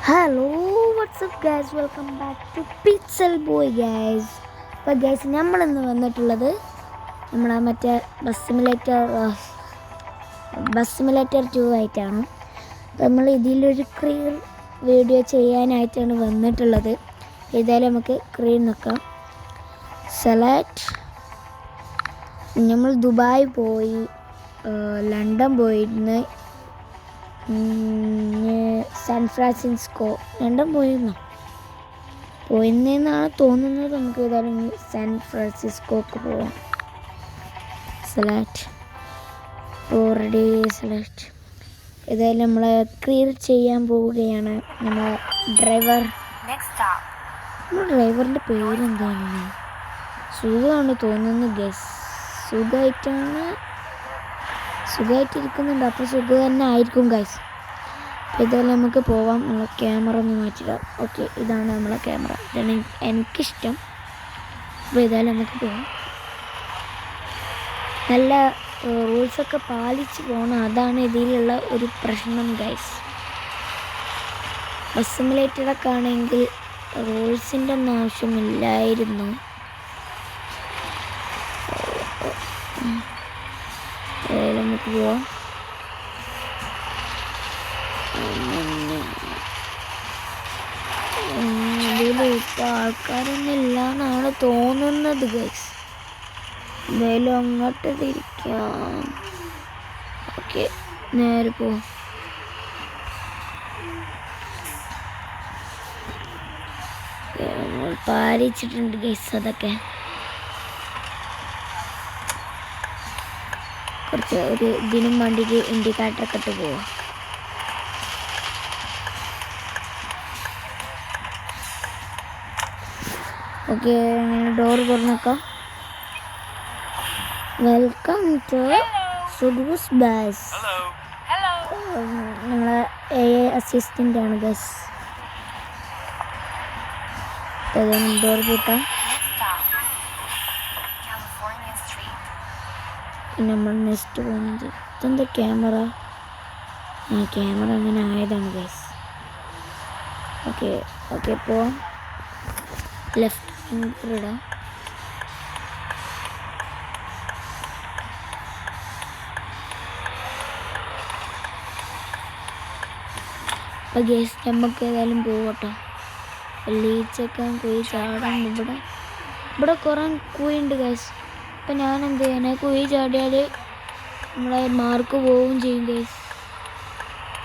Hello what's up guys, welcome back to Pixel Boy guys. അപ്പോൾ guys, നമ്മളിന്ന് വന്നിട്ടുള്ളത് നമ്മളെ മറ്റേ ബസ് സിമുലേറ്റർ 2 ആയിട്ടാണ്. നമ്മൾ ഇതിലൊരു ക്രിയർ വീഡിയോ ചെയ്യാനായിട്ടാണ് വന്നിട്ടുള്ളത്. ഏതായാലും നമുക്ക് ക്രിയർ നോക്കാം. സെലക്ട്. നമ്മൾ ദുബായ് പോയി, ലണ്ടൻ പോയിരുന്നു, സാൻ ഫ്രാൻസിസ്കോ ലണ്ടൻ പോയിരുന്നാണ് തോന്നുന്നത്. നമുക്ക് ഏതായാലും സാൻ ഫ്രാൻസിസ്കോക്ക് പോവാം. സെലക്ട്. Already select. ഏതായാലും നമ്മൾ ക്ലിയർ ചെയ്യാൻ പോവുകയാണ്. നമ്മളെ നമ്മുടെ ഡ്രൈവറിൻ്റെ പേരെന്താണ്? സുഖമാണ് തോന്നുന്നു ഗസ്. സുഖമായിട്ടിരിക്കുന്നുണ്ട്. അപ്പോൾ സുഖം തന്നെ ആയിരിക്കും ഗൈസ്. ഇതെല്ലാം നമുക്ക് പോവാം. നമ്മൾ ക്യാമറ ഒന്ന് മാറ്റിടാം. ഓക്കെ, ഇതാണ് നമ്മളെ ക്യാമറ. ഇതാണ് എനിക്കിഷ്ടം. അപ്പോൾ ഇതായാലും നമുക്ക് പോവാം. നല്ല റൂൾസൊക്കെ പാലിച്ച് പോകണം. അതാണ് ഇതിലുള്ള ഒരു പ്രശ്നം ഗൈസ്. ബസ് സിമുലേറ്ററൊക്കെ ആണെങ്കിൽ റൂൾസിൻ്റെ ഒന്നും ആവശ്യമില്ലായിരുന്നു. നമുക്ക് പോവാം. ഇപ്പോൾ ആൾക്കാരൊന്നും ഇല്ലാന്നാണ് തോന്നുന്നത് ഗൈസ്. എന്തായാലും അങ്ങോട്ട് തിരിക്കാം. ഓക്കെ, നേരെ പോവാം. നമ്മൾ പാലിച്ചിട്ടുണ്ട് ഗൈസ്. അതൊക്കെ കുറച്ച് ഒരു ഇതിനും വേണ്ടിയിട്ട് ഇൻഡിക്കേറ്ററൊക്കെ ഇട്ട് പോവാം. ഓക്കെ, ഡോർ തുറന്നേക്കാം. വെൽക്കം ടു സുഗൂസ് ബസ്. നമ്മളെ AI അസിസ്റ്റൻ്റ് ആണ് ബസ്. ഡോർ പൂട്ടാം. നമ്മൾ നെക്സ്റ്റ് പോകുന്നത് ഇതെന്താ ക്യാമറ അങ്ങനെ ആയതാണ് ഗൈസ്. ഓക്കെ പോവാം. ലെഫ്റ്റ് ഇടാം. അപ്പോൾ ഗൈസ്, നമുക്ക് ഏതായാലും പോകട്ടോ. ലീച്ചൊക്കെ കുഴി ചാടാൻ ഇവിടെ കുറേ കുഴിയുണ്ട് ഗൈസ്. അപ്പം ഞാൻ എന്ത് ചെയ്യാൻ, കുഴി ചാടിയാൽ നമ്മളെ മാർക്ക് പോവുകയും ചെയ്യും ഗൈസ്.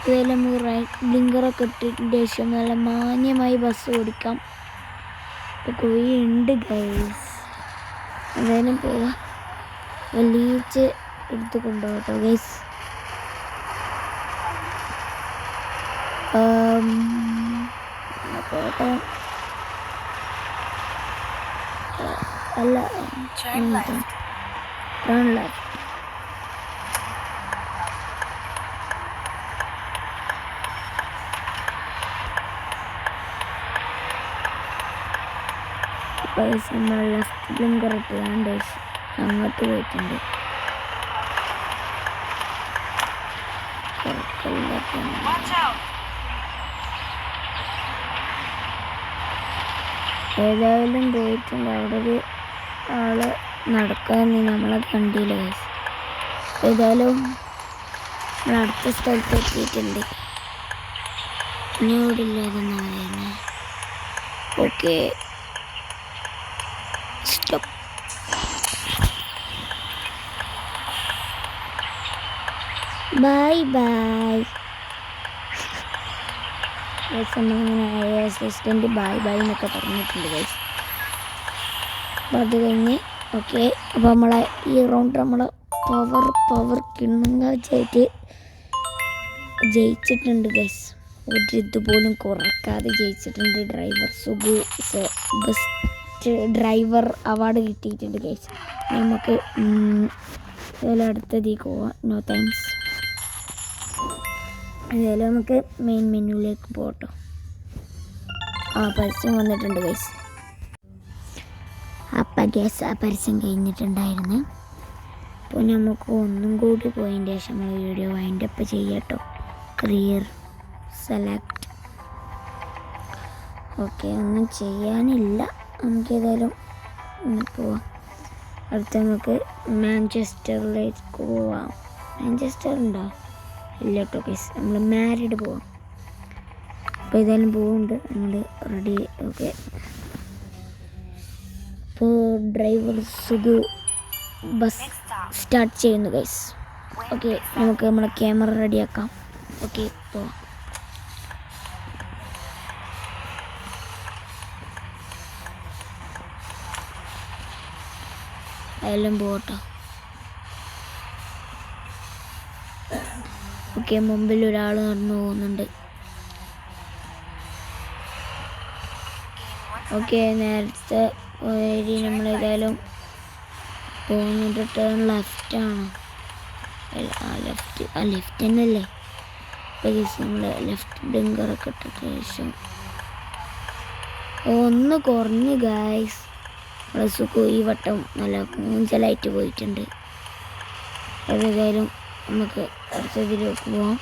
ഇതെല്ലാം നമുക്ക് റൈറ്റ് ബ്ലിങ്കറൊക്കെ ഇട്ടിട്ട് ശേഷം നല്ല മാന്യമായി ബസ് ഓടിക്കാം. ഇപ്പോൾ കുഴി ഉണ്ട് ഗൈസ്. എന്തായാലും പോവാം. ലീച്ച് എടുത്ത് കൊണ്ടുപോകട്ടോ ഗൈസ്. അല്ല, ടേൺ ലെഫ്റ്റ്. നമ്മൾ ലെഫ്റ്റ് ബ്ലിങ്കർ ഇട്ടാണ്ട് അങ്ങോട്ട് പോയിട്ടുണ്ട്. ഏതായാലും പോയിട്ടുണ്ട്. അവിടെ ഒരു ആള് നടക്കാൻ നമ്മളത് കണ്ടില്ല ഗൈസ്. ഏതായാലും നമ്മൾ അടുത്ത സ്ഥലത്ത് എത്തിയിട്ടുണ്ട്. ഇനി ഇവിടെ ഇല്ലാതെന്നാ പറയുന്നത്. Okay, stop. ബൈ നമ്മളിങ്ങനെ AI അസിസ്റ്റൻ്റ് ബൈ എന്നൊക്കെ പറഞ്ഞിട്ടുണ്ട് ഗൈസ്. അപ്പോൾ അത് കഴിഞ്ഞ് ഓക്കെ. അപ്പോൾ നമ്മളെ ഈ റൗണ്ട് നമ്മളെ പവർ കിണ്ണങ്ങാച്ചായിട്ട് ജയിച്ചിട്ടുണ്ട് ഗൈസ്. ഒരു ഇതുപോലും കുറക്കാതെ ജയിച്ചിട്ടുണ്ട്. ബെസ്റ്റ് ഡ്രൈവർ അവാർഡ് കിട്ടിയിട്ടുണ്ട് ഗൈസ്. നമുക്ക് ഇതിൽ അടുത്തതിലേക്ക് പോവാം. No thanks. അതുപോലെ നമുക്ക് മെയിൻ മെനുവിലേക്ക് പോകട്ടോ. പരസ്യം വന്നിട്ടുണ്ട് ഗൈസ്. അപ്പം ഗൈസ്, ആ പരസ്യം കഴിഞ്ഞിട്ടുണ്ടായിരുന്നു. അപ്പോൾ നമുക്ക് ഒന്നും കൂടി പോയതിൻ്റെ ശേഷം നമ്മൾ വീഡിയോ വൈൻഡപ്പ് ചെയ്യട്ടോ. ക്ലിയർ സെലക്ട് ഓക്കെ, ഒന്നും ചെയ്യാനില്ല. നമുക്ക് ഏതായാലും പോവാം. അടുത്ത നമുക്ക് മാഞ്ചസ്റ്ററിലേക്ക് പോവാം. മാഞ്ചസ്റ്റർ ഉണ്ടോ? ഇല്ല കേട്ടോ ഗൈസ്, നമ്മൾ മാരിഡ് പോവാം. അപ്പോൾ ഏതായാലും പോകുന്നുണ്ട്, നമ്മൾ റെഡി. ഓക്കെ, ഇപ്പോൾ ഡ്രൈവർ സുഖു ബസ് സ്റ്റാർട്ട് ചെയ്യുന്നു ഗൈസ്. ഓക്കെ, നമുക്ക് നമ്മുടെ ക്യാമറ റെഡിയാക്കാം. ഓക്കെ, പോവാം. എല്ലാം പോകട്ടോ. ഓക്കെ, മുമ്പിൽ ഒരാൾ നടന്നു പോകുന്നുണ്ട്. ഓക്കെ, നേരത്തെ വഴി നമ്മളേതായാലും പോകുന്നത് ടേൺ ലെഫ്റ്റാണ്. ലെഫ്റ്റ് തന്നെയല്ലേ? അപ്പോൾ നമ്മൾ ലെഫ്റ്റ് ഡിങ്കറൊക്കെ ഇട്ടിട്ട് ശേഷം ഒന്ന് കുറഞ്ഞ് ഗായ്സ്. സുഖു ഈ വട്ടം നല്ല മൂഞ്ചലായിട്ട് പോയിട്ടുണ്ട്. ഏതായാലും നമുക്ക് അടുത്തതിലേക്ക് പോവാം.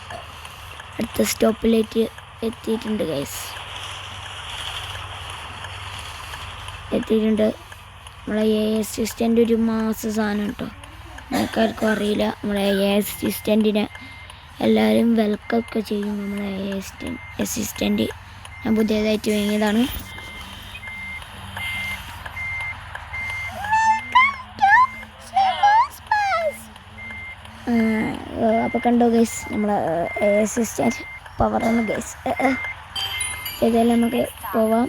അടുത്ത സ്റ്റോപ്പിലേക്ക് എത്തിയിട്ടുണ്ട് ഗൈസ്, എത്തിയിട്ടുണ്ട്. നമ്മളെ അസിസ്റ്റൻ്റ് ഒരു മാസ സാധനം കേട്ടോ, ആൾക്കാർക്കും അറിയില്ല. നമ്മളെ അസിസ്റ്റൻറ്റിനെ എല്ലാവരും വെൽക്കം ഒക്കെ ചെയ്യും. നമ്മളെ അസിസ്റ്റൻ്റ് ഞാൻ പുതിയതായിട്ട് വാങ്ങിയതാണ്. അപ്പോൾ കണ്ടോ ഗൈസ്, നമ്മളെ അസിസ്റ്റൻറ്റ് പവറാണ് ഗൈസ്. ഏതായാലും നമുക്ക് പോവാം.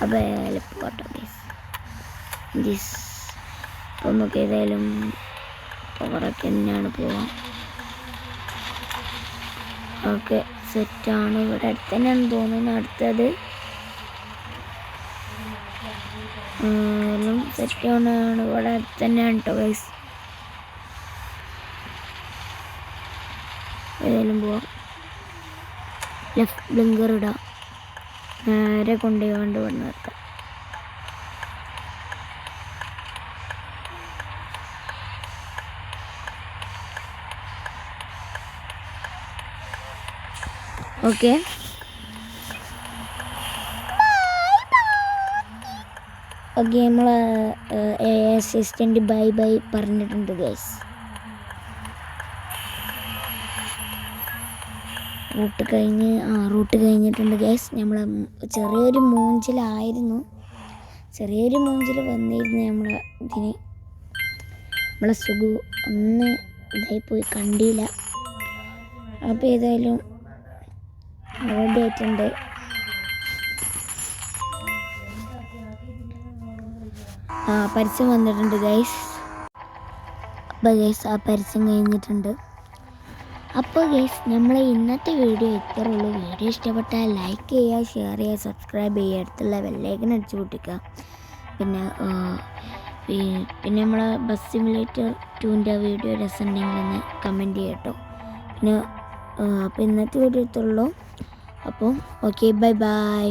അപ്പോൾ പോട്ടോ ഗൈസ്. അപ്പോൾ നമുക്ക് ഏതായാലും പവറൊക്കെ തന്നെയാണ് പോവാം. ഓക്കെ, സെറ്റാണ്. ഇവിടെ അടുത്ത് തന്നെയാണ് തോന്നുന്നത്. അടുത്തത് സെറ്റാണ്, ഇവിടെ അടുത്ത് തന്നെയാണ് കേട്ടോ ഗൈസ്. ഏതായാലും പോവാം. ലെഫ്റ്റ് ബ്ലിങ്കർ ഇടാം, നേരെ കൊണ്ടുപോയി ഇവിടെ നിർത്താം. ഓക്കെ, ഓക്കെ, നമ്മളെ അസിസ്റ്റൻ്റ് ബൈ ബൈ പറഞ്ഞിട്ടുണ്ട് ഗൈസ്. റൂട്ട് കഴിഞ്ഞിട്ടുണ്ട് ഗൈസ്. നമ്മൾ ചെറിയൊരു മൂഞ്ചിൽ വന്നിരുന്നു നമ്മളെ ഇതിന്. നമ്മളെ സുഖു ഒന്ന് ഇതായിപ്പോയി, കണ്ടില്ല. അപ്പോൾ ഏതായാലും റെഡി ആയിട്ടുണ്ട്. പരസ്യം വന്നിട്ടുണ്ട് ഗൈസ്. അപ്പോൾ ഗൈസ് ആ പരസ്യം കഴിഞ്ഞിട്ടുണ്ട്. അപ്പോൾ ഗൈസ് നമ്മളെ ഇന്നത്തെ വീഡിയോ ഇത്രേ ഉള്ളൂ. വീഡിയോ ഇഷ്ടപ്പെട്ടാൽ ലൈക്ക് ചെയ്യുക, ഷെയർ ചെയ്യുക, സബ്സ്ക്രൈബ് ചെയ്യുക, അടുത്തുള്ള ബെല്ലൈക്കൺ അടിച്ചു പൊട്ടിക്കുക. പിന്നെ നമ്മളെ ബസ് സിമുലേറ്റർ 2ൻ്റെ വീഡിയോ രസമുണ്ടെങ്കിലൊന്ന് കമൻറ്റ് ചെയ്യുക കേട്ടോ. പിന്നെ അപ്പോൾ ഇന്നത്തെ വീഡിയോ ഇത്രേ ഉള്ളൂ. അപ്പോൾ ഓക്കെ, ബൈ ബൈ.